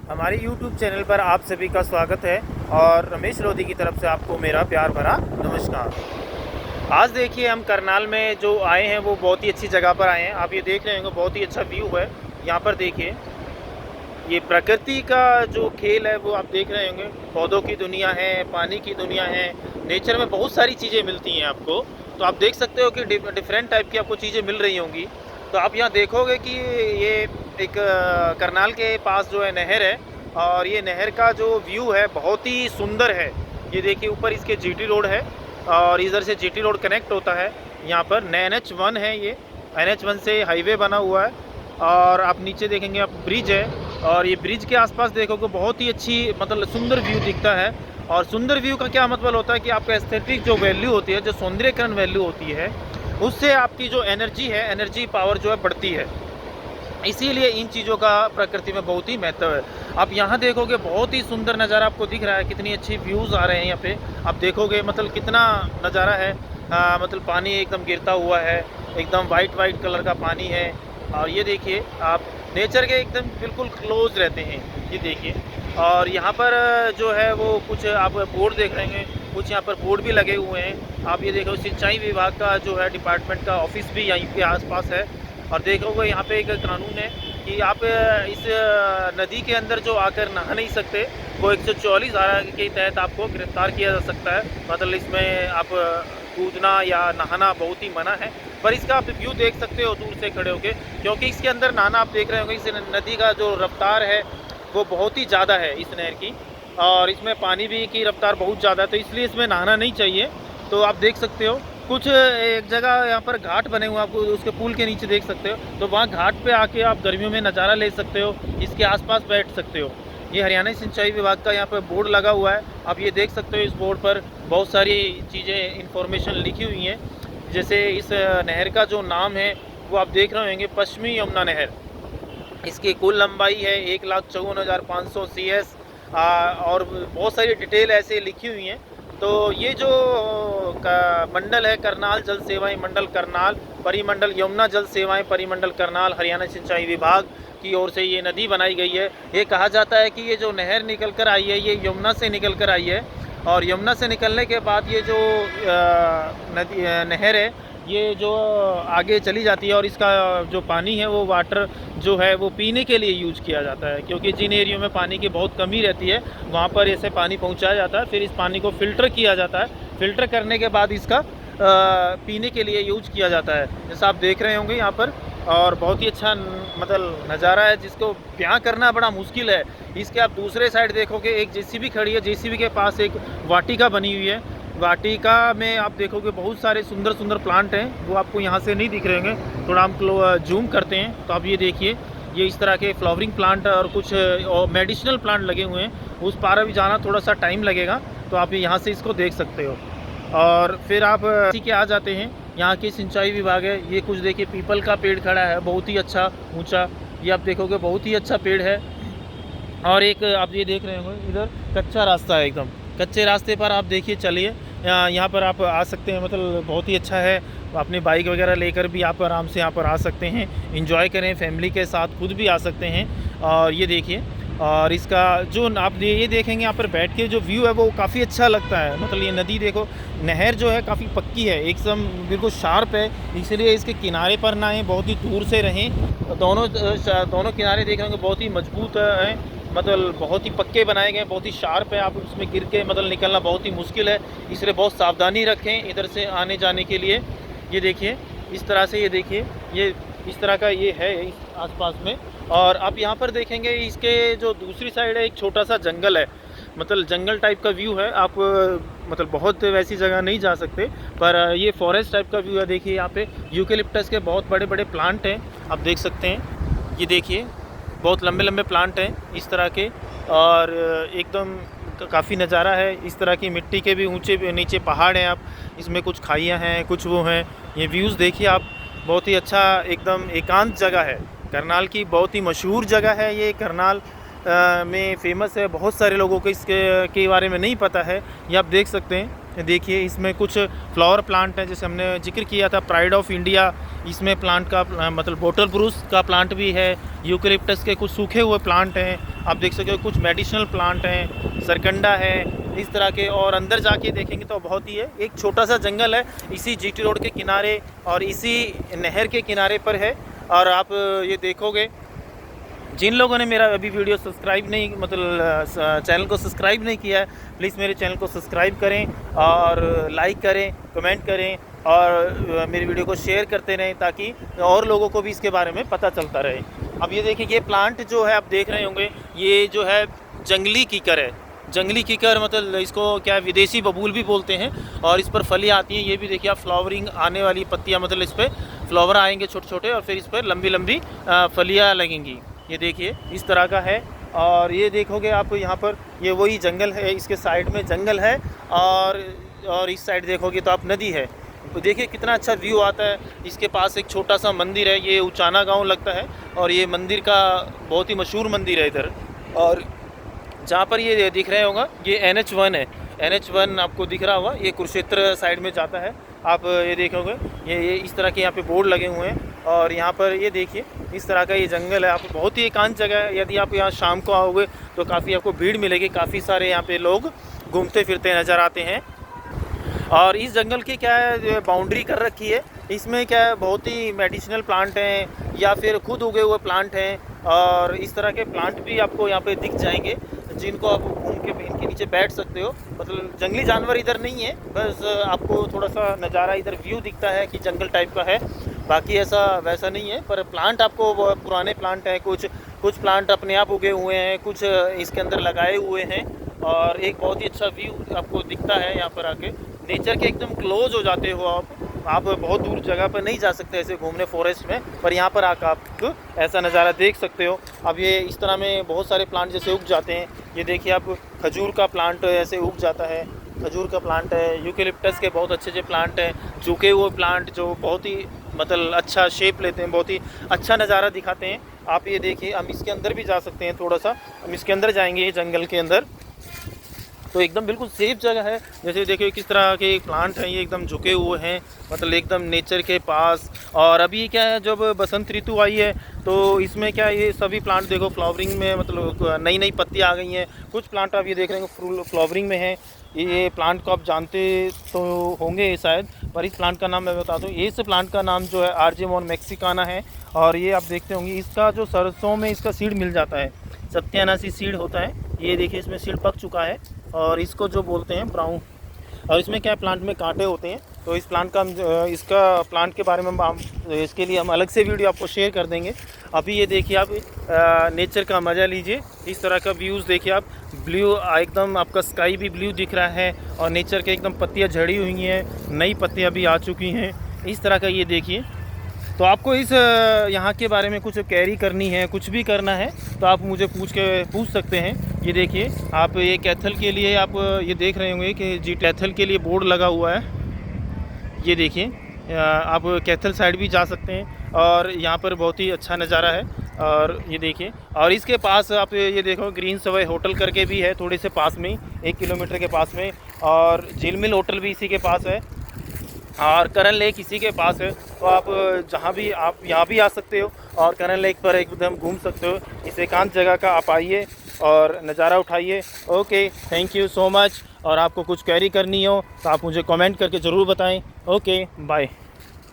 हमारे YouTube channel पर आप सभी का स्वागत है और रमेश लोधी की तरफ से आपको मेरा प्यार भरा नमस्कार। आज देखिए हम करनाल में जो आए हैं वो बहुत ही अच्छी जगह पर आए हैं। आप ये देख रहे होंगे बहुत ही अच्छा व्यू है। यहाँ पर देखिए ये प्रकृति का जो खेल है वो आप देख रहे होंगे। पौधों की दुनिया है, पानी की दुनिया है, नेचर में बहुत सारी चीज़ें मिलती हैं आपको। तो आप देख सकते हो कि डिफरेंट टाइप की आपको चीज़ें मिल रही होंगी। तो आप यहाँ देखोगे कि ये एक करनाल के पास जो है नहर है और ये नहर का जो व्यू है बहुत ही सुंदर है। ये देखिए ऊपर इसके जीटी रोड है और इधर से जीटी रोड कनेक्ट होता है। यहाँ पर NH1 है, ये NH1 से हाईवे बना हुआ है और आप नीचे देखेंगे आप ब्रिज है और ये ब्रिज के आसपास देखोगे बहुत ही अच्छी मतलब सुंदर व्यू दिखता है। और सुंदर व्यू का क्या मतलब होता है कि आपका एस्थेटिक जो वैल्यू होती है, जो सौंदर्यकरण वैल्यू होती है, उससे आपकी जो एनर्जी है, एनर्जी पावर जो है बढ़ती है। इसीलिए इन चीज़ों का प्रकृति में बहुत ही महत्व है। आप यहाँ देखोगे बहुत ही सुंदर नज़ारा आपको दिख रहा है, कितनी अच्छी व्यूज़ आ रहे हैं यहाँ पे। आप देखोगे मतलब कितना नज़ारा है। मतलब पानी एकदम गिरता हुआ है, एकदम वाइट कलर का पानी है। और ये देखिए आप नेचर के एकदम बिल्कुल क्लोज रहते हैं, ये देखिए। और यहाँ पर जो है वो कुछ आप बोर्ड देख रहे हैं, कुछ यहाँ पर बोर्ड भी लगे हुए हैं। आप ये देखो सिंचाई विभाग का जो है डिपार्टमेंट का ऑफिस भी यहीं पे आसपास है। और देखोगे यहाँ पे एक कानून है कि आप इस नदी के अंदर जो आकर नहा नहीं सकते, वो 144 धारा के तहत आपको गिरफ्तार किया जा सकता है। मतलब इसमें आप कूदना या नहाना बहुत ही मना है। पर इसका आप व्यू देख सकते हो दूर से खड़े होके, क्योंकि इसके अंदर नहाना आप देख रहे होंगे इस नदी का जो रफ्तार है वो बहुत ही ज़्यादा है इस नहर की, और इसमें पानी भी की रफ्तार बहुत ज़्यादा है, तो इसलिए इसमें नहाना नहीं चाहिए। तो आप देख सकते हो कुछ एक जगह यहाँ पर घाट बने हुए हैं, आपको उसके पुल के नीचे देख सकते हो। तो वहाँ घाट पे आके आप गर्मियों में नज़ारा ले सकते हो, इसके आसपास बैठ सकते हो। ये हरियाणा सिंचाई विभाग का यहाँ पर बोर्ड लगा हुआ है। आप ये देख सकते हो इस बोर्ड पर बहुत सारी चीज़ें इंफॉर्मेशन लिखी हुई हैं। जैसे इस नहर का जो नाम है वो आप देख रहे होंगे, पश्चिमी यमुना नहर। इसकी कुल लंबाई है 1,54,500 CS। और बहुत सारी डिटेल ऐसे लिखी हुई हैं। तो ये जो मंडल है करनाल जल सेवाएं मंडल करनाल, परिमंडल यमुना जल सेवाएं परिमंडल करनाल, हरियाणा सिंचाई विभाग की ओर से ये नदी बनाई गई है। ये कहा जाता है कि ये जो नहर निकल कर आई है ये यमुना से निकल कर आई है, और यमुना से निकलने के बाद ये जो नदी नहर है ये जो आगे चली जाती है, और इसका जो पानी है वो वाटर जो है वो पीने के लिए यूज किया जाता है। क्योंकि जिन एरियो में पानी की बहुत कमी रहती है वहाँ पर ऐसे पानी पहुँचाया जाता है, फिर इस पानी को फ़िल्टर किया जाता है। फ़िल्टर करने के बाद इसका पीने के लिए यूज किया जाता है, जैसा आप देख रहे होंगे यहाँ पर। और बहुत ही अच्छा मतलब नज़ारा है जिसको बयां करना बड़ा मुश्किल है। इसके आप दूसरे साइड देखोगे एक JCB खड़ी है, JCB के पास एक वाटिका बनी हुई है। वाटिका में आप देखोगे बहुत सारे सुंदर सुंदर प्लांट हैं, वो आपको यहाँ से नहीं दिख रहे होंगे। थोड़ा हम जूम करते हैं तो आप ये देखिए, ये इस तरह के फ्लावरिंग प्लांट और कुछ मेडिसिनल प्लांट लगे हुए हैं। उस पार अभी जाना थोड़ा सा टाइम लगेगा, तो आप यहाँ से इसको देख सकते हो। और फिर आप इसी के आ जाते हैं, यहाँ की सिंचाई विभाग है। ये कुछ देखिए पीपल का पेड़ खड़ा है, बहुत ही अच्छा ऊंचा, ये आप देखोगे बहुत ही अच्छा पेड़ है। और एक आप ये देख रहे होंगे इधर कच्चा रास्ता है, एकदम कच्चे रास्ते पर आप देखिए चलिए, यहाँ पर आप आ सकते हैं। मतलब बहुत ही अच्छा है, अपनी बाइक वगैरह लेकर भी आप आराम से यहाँ पर आ सकते हैं, एंजॉय करें, फैमिली के साथ खुद भी आ सकते हैं। और ये देखिए, और इसका जो आप ये देखेंगे यहाँ पर बैठ के जो व्यू है वो काफ़ी अच्छा लगता है। मतलब ये नदी देखो, नहर जो है काफ़ी पक्की है, एकदम बिल्कुल शार्प है, इसलिए इसके किनारे पर ना आए, बहुत ही दूर से रहें। दोनों किनारे देख रहे होंगे बहुत ही मजबूत है, मतलब बहुत ही पक्के बनाए गए हैं, बहुत ही शार्प है। आप उसमें गिर के मतलब निकलना बहुत ही मुश्किल है, इसलिए बहुत सावधानी रखें इधर से आने जाने के लिए। ये देखिए इस तरह से, ये देखिए ये इस तरह का ये है इस आसपास में। और आप यहाँ पर देखेंगे इसके जो दूसरी साइड है एक छोटा सा जंगल है, मतलब जंगल टाइप का व्यू है। आप मतलब बहुत वैसी जगह नहीं जा सकते, पर ये फॉरेस्ट टाइप का व्यू है। देखिए यहाँ पे यूकेलिप्टस के बहुत बड़े बड़े प्लांट हैं, आप देख सकते हैं। ये देखिए बहुत लंबे लंबे प्लांट हैं इस तरह के, और एकदम काफ़ी नज़ारा है। इस तरह की मिट्टी के भी ऊंचे नीचे पहाड़ हैं, आप इसमें कुछ खाइयाँ हैं, कुछ वो हैं। ये व्यूज़ देखिए आप, बहुत ही अच्छा एकदम एकांत जगह है। करनाल की बहुत ही मशहूर जगह है ये, करनाल में फेमस है। बहुत सारे लोगों को इसके बारे में नहीं पता है। ये आप देख सकते हैं देखिए इसमें कुछ फ्लावर प्लांट है, जैसे हमने जिक्र किया था प्राइड ऑफ इंडिया, इसमें प्लांट का मतलब बोटल ब्रूस का प्लांट भी है, यूकलिप्टस के कुछ सूखे हुए प्लांट हैं, आप देख सकते हो कुछ मेडिसिनल प्लांट हैं, सरकंडा है, इस तरह के। और अंदर जाके देखेंगे तो बहुत ही है, एक छोटा सा जंगल है इसी जीटी रोड के किनारे और इसी नहर के किनारे पर है। और आप ये देखोगे, जिन लोगों ने मेरा अभी वीडियो सब्सक्राइब नहीं मतलब चैनल को सब्सक्राइब नहीं किया है, प्लीज़ मेरे चैनल को सब्सक्राइब करें और लाइक करें, कमेंट करें और मेरी वीडियो को शेयर करते रहें ताकि और लोगों को भी इसके बारे में पता चलता रहे। अब ये देखिए, ये प्लांट जो है आप देख रहे होंगे, ये जो है जंगली कीकर है। जंगली कीकर मतलब इसको क्या विदेशी बबूल भी बोलते हैं, और इस पर फलियाँ आती हैं। ये भी देखिए आप, फ्लावरिंग आने वाली पत्तियाँ, मतलब इस पर फ्लावर आएंगे छोटे छोटे और फिर इस पर लंबी लंबी फलियाँ लगेंगी। ये देखिए इस तरह का है। और ये देखोगे आप यहाँ पर, ये वही जंगल है, इसके साइड में जंगल है और इस साइड देखोगे तो आप नदी है। तो देखिए कितना अच्छा व्यू आता है। इसके पास एक छोटा सा मंदिर है, ये उचाना गांव लगता है, और ये मंदिर का बहुत ही मशहूर मंदिर है इधर। और जहाँ पर ये दिख रहे होगा, ये NH1 है, NH1 आपको दिख रहा होगा, ये कुरुक्षेत्र साइड में जाता है। आप ये देखोगे, ये इस तरह के यहाँ पे बोर्ड लगे हुए हैं। और यहाँ पर ये देखिए इस तरह का ये जंगल है। आप बहुत ही एकांत जगह है, यदि आप यहाँ शाम को आओगे तो काफ़ी आपको भीड़ मिलेगी, काफ़ी सारे यहाँ पे लोग घूमते फिरते नज़र आते हैं। और इस जंगल की क्या है, बाउंड्री कर रखी है, इसमें क्या है, बहुत ही मेडिसिनल प्लांट हैं या फिर खुद उगे हुए प्लांट हैं, और इस तरह के प्लांट भी आपको यहाँ पे दिख जाएंगे जिनको आप घूम के इनके नीचे बैठ सकते हो। मतलब जंगली जानवर इधर नहीं है, बस आपको थोड़ा सा नज़ारा इधर व्यू दिखता है कि जंगल टाइप का है, बाकी ऐसा वैसा नहीं है। पर प्लांट आपको पुराने प्लांट हैं, कुछ प्लांट अपने आप उगे हुए हैं, कुछ इसके अंदर लगाए हुए हैं, और एक बहुत ही अच्छा व्यू आपको दिखता है यहाँ पर आके। नेचर के एकदम क्लोज हो जाते हो आप बहुत दूर जगह पर नहीं जा सकते ऐसे घूमने फॉरेस्ट में, पर यहाँ पर आकर आप ऐसा नज़ारा देख सकते हो। अब ये इस तरह में बहुत सारे प्लांट जैसे उग जाते हैं, ये देखिए आप, खजूर का प्लांट ऐसे उग जाता है, खजूर का प्लांट है, यूकेलिप्टस के बहुत अच्छे प्लांट हैं, झुके हुए प्लांट जो बहुत ही मतलब अच्छा शेप लेते हैं, बहुत ही अच्छा नज़ारा दिखाते हैं। आप ये देखिए, हम इसके अंदर भी जा सकते हैं, थोड़ा सा हम इसके अंदर जाएंगे जंगल के अंदर, तो एकदम बिल्कुल सेफ जगह है। जैसे देखिए किस तरह के प्लांट हैं, ये एकदम झुके हुए हैं, मतलब एकदम नेचर के पास। और अभी क्या है, जब बसंत ऋतु आई है तो इसमें क्या है, ये सभी प्लांट देखो फ्लावरिंग में, मतलब नई नई पत्तियाँ आ गई हैं। कुछ प्लांट आप ये देख रहे हैं फ्लावरिंग में हैं। ये प्लांट को आप जानते तो होंगे शायद, पर इस प्लांट का नाम मैं बता दूँ, इस प्लांट का नाम जो है आर्जेमोन मैक्सिकाना है। और ये आप देखते होंगे, इसका जो सरसों में इसका सीड मिल जाता है, सत्यानाशी सीड होता है। ये देखिए इसमें सीड पक चुका है, और इसको जो बोलते हैं ब्राउन। और इसमें क्या प्लांट में कांटे होते हैं, तो इस प्लांट का इसका प्लांट के बारे में हम इसके लिए हम अलग से वीडियो आपको शेयर कर देंगे। अभी ये देखिए आप नेचर का मज़ा लीजिए, इस तरह का व्यूज़ देखिए आप, ब्लू एकदम आपका स्काई भी ब्लू दिख रहा है, और नेचर के एकदम पत्तियाँ झड़ी हुई हैं, नई पत्तियाँ भी आ चुकी हैं, इस तरह का ये देखिए। तो आपको इस यहाँ के बारे में कुछ कैरी करनी है, कुछ भी करना है, तो आप मुझे पूछ सकते हैं। ये देखिए आप, ये कैथल के लिए आप ये देख रहे होंगे कि जी कैथल के लिए बोर्ड लगा हुआ है। ये देखिए आप कैथल साइड भी जा सकते हैं, और यहाँ पर बहुत ही अच्छा नज़ारा है। और ये देखिए, और इसके पास आप ये देखो ग्रीन सवै होटल करके भी है, थोड़े से पास में, 1 किलोमीटर के पास में, और झीलमिल होटल भी इसी के पास है, और करन लेक इसी के पास है। तो आप जहाँ भी आप यहाँ भी आ सकते हो, और करन लेक पर एकदम घूम सकते हो। इस एकांत जगह का आप आइए और नज़ारा उठाइए। Okay, thank you so much. और आपको कुछ क्वेरी करनी हो तो आप मुझे कमेंट करके ज़रूर बताएं। Okay, bye.